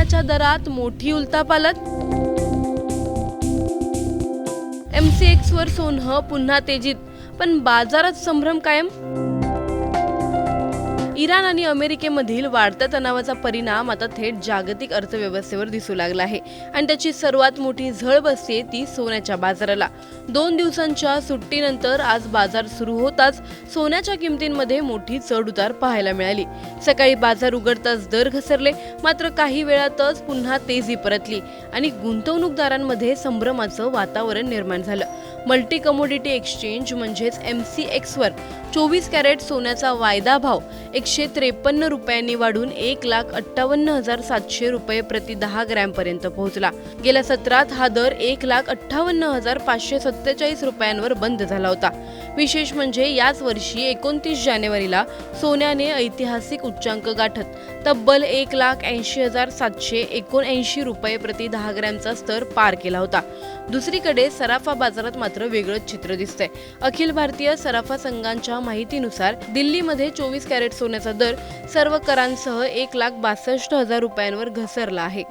सोन्याच्या दरात मोठी उलथापालट। MCX वर सोनं पुन्हा तेजीत, पण बाजारात संभ्रम कायम। इराण आणि अमेरिकेमधील वाढत्या तणावाचा परिणाम आता थेट जागतिक अर्थव्यवस्थेवर दिसू लागला आहे आणि त्याची सर्वात मोठी झळ बसते ती सोन्याच्या बाजाराला। 2 दिवसांच्या सुट्टीनंतर आज बाजार सुरू होताच सोन्याच्या किमतींमध्ये मोठी चढउतार पाहायला मिळाली। सकाळी बाजार उघडताच दर घसरले, मात्र काही वेळातच पुन्हा तेजी परतली आणि गुंतवणूकदारांमध्ये संभ्रमाचं वातावरण निर्माण झालं। मल्टी कमोडिटी एक्सचेंज म्हणजेच MCX वर 24 कॅरेट सोन्याचा वायदा भाव 153 रुपयांनी वाढून 1,58,700 रुपये प्रति 10 ग्रॅम पर्यंत पोहोचला। गेल्या सत्रात हा दर 1,58,547 रुपयांवर बंद झाला होता। विशेष म्हणजे याच वर्षी 29 जानेवारीला सोन्याने ऐतिहासिक उच्चांक गाठत तब्बल 1,80,779 रुपये प्रति 10 ग्रॅमचा स्तर पार केला होता। दुसरीकडे सराफा बाजारात मात्र वेगळंच चित्र दिसतंय। अखिल भारतीय सराफा संघांच्या माहितीनुसार दिल्लीमध्ये 24 कॅरेट सोन्याचा दर सर्व करांसह 1,62,000 रुपयांवर घसरला आहे।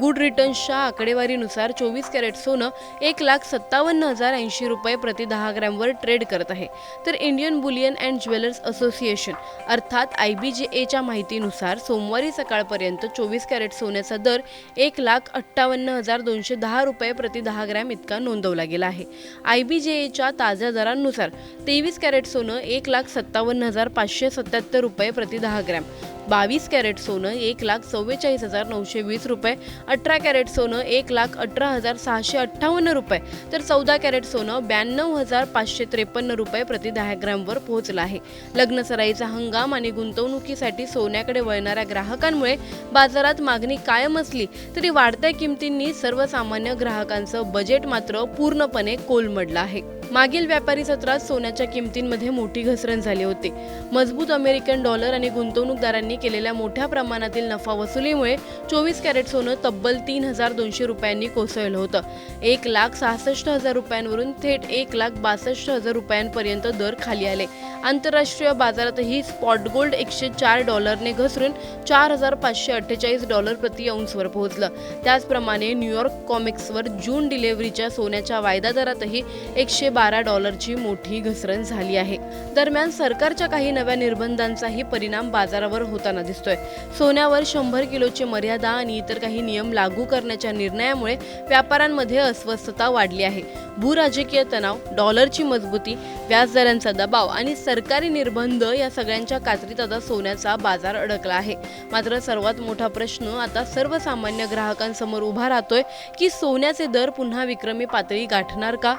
गुड रिटर्न्सच्या आकडेवारीनुसार 24 कॅरेट सोनं 1,57,080 रुपये प्रति 10 ग्रॅमवर ट्रेड करत आहे, तर Indian Boolean and jewellers association अर्थात IBJA माहितीनुसार सोमवारी सकाळपर्यंत 24 कॅरेट सोन्याचा दर 1,58,210 रुपये प्रति 10 ग्रॅम इतका नोंदवला गेला आहे। IBJA ताज्या दरांनुसार 23 कॅरेट सोनं 1,57,577 रुपये प्रति 10 ग्रॅम, 22 कॅरेट सोनं 1,44,920 रुपये, 18 कॅरेट सोनं 1,18,658 रुपये, तर 14 कॅरेट सोनं 92,553 रुपये प्रति 10 ग्रॅमवर पोहोचलं आहे। लग्नसराईचा हंगाम आणि गुंतवणुकीसाठी सोन्याकडे वळणाऱ्या ग्राहकांमुळे बाजारात मागणी कायम असली तरी वाढत्या किमतींनी सर्वसामान्य ग्राहकांचं बजेट मात्र पूर्णपणे कोलमडलं आहे। मागील व्यापारी सत्रात सोन्याच्या किमतींमध्ये मोठी घसरण झाली होती। मजबूत अमेरिकन डॉलर आणि गुंतवणूकदारांनी केलेल्या मोठ्या प्रमाणातील नफा वसुलीमुळे 24 कॅरेट सोनं तब्बल 3,200 रुपयांनी कोसळलं होतं। 1,66,000 रुपयांवरून थेट 1,62,000 रुपयांपर्यंत दर खाली आले। आंतरराष्ट्रीय बाजारातही स्पॉट गोल्ड $104ने घसरून $4,548 प्रति औंसवर पोहोचलं। त्याचप्रमाणे न्यूयॉर्क कॉमेक्सवर जून डिलिव्हरीच्या सोन्याच्या वायदा दरातही $112ची मोठी घसरण झाली आहे। दरम्यान सरकारच्या काही नव्या निर्बंधांचाही परिणाम बाजारावर होताना दिसतोय। सोन्यावर 100 किलोची मर्यादा आणि इतर काही नियम लागू करण्याच्या निर्णयामुळे व्यापाऱ्यांमध्ये अस्वस्थता वाढली आहे। भूराजकीय तणाव, डॉलरची मजबूती, व्याजदरांचा दबाव आणि सरकारी निर्बंध या सगळ्यांच्या कात्रीत आता सोन्याचा बाजार अडकला आहे। मात्र सर्वात मोठा प्रश्न आता सर्वसामान्य ग्राहकांसमोर उभा राहतोय की सोन्याचे दर पुन्हा विक्रमी पातळी गाठणार का?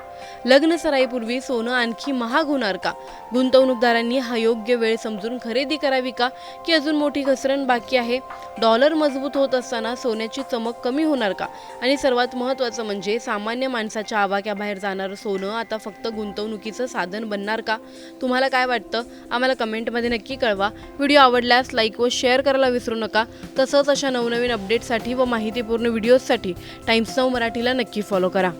लग्नसराईपूर्वी सोनं आणखी महाग होणार का? गुंतवणूकदारांनी हा योग्य वेळ समजून खरेदी करावी का, की अजून मोठी घसरण बाकी आहे? डॉलर मजबूत होत असताना सोन्याची चमक कमी होणार का? आणि सर्वात महत्त्वाचं म्हणजे सामान्य माणसाच्या आवाक्याबाहेर जाणारं सोनं आता फक्त गुंतवणुकीचं साधन बनणार का? तुम्हाला काय वाटतं? आम्हाला कमेंटमध्ये नक्की कळवा। व्हिडिओ आवडल्यास लाईक व शेअर करायला विसरू नका। तसंच अशा नवनवीन अपडेट्ससाठी व माहितीपूर्ण व्हिडिओजसाठी टाइम्स नाऊ मराठीला नक्की फॉलो करा।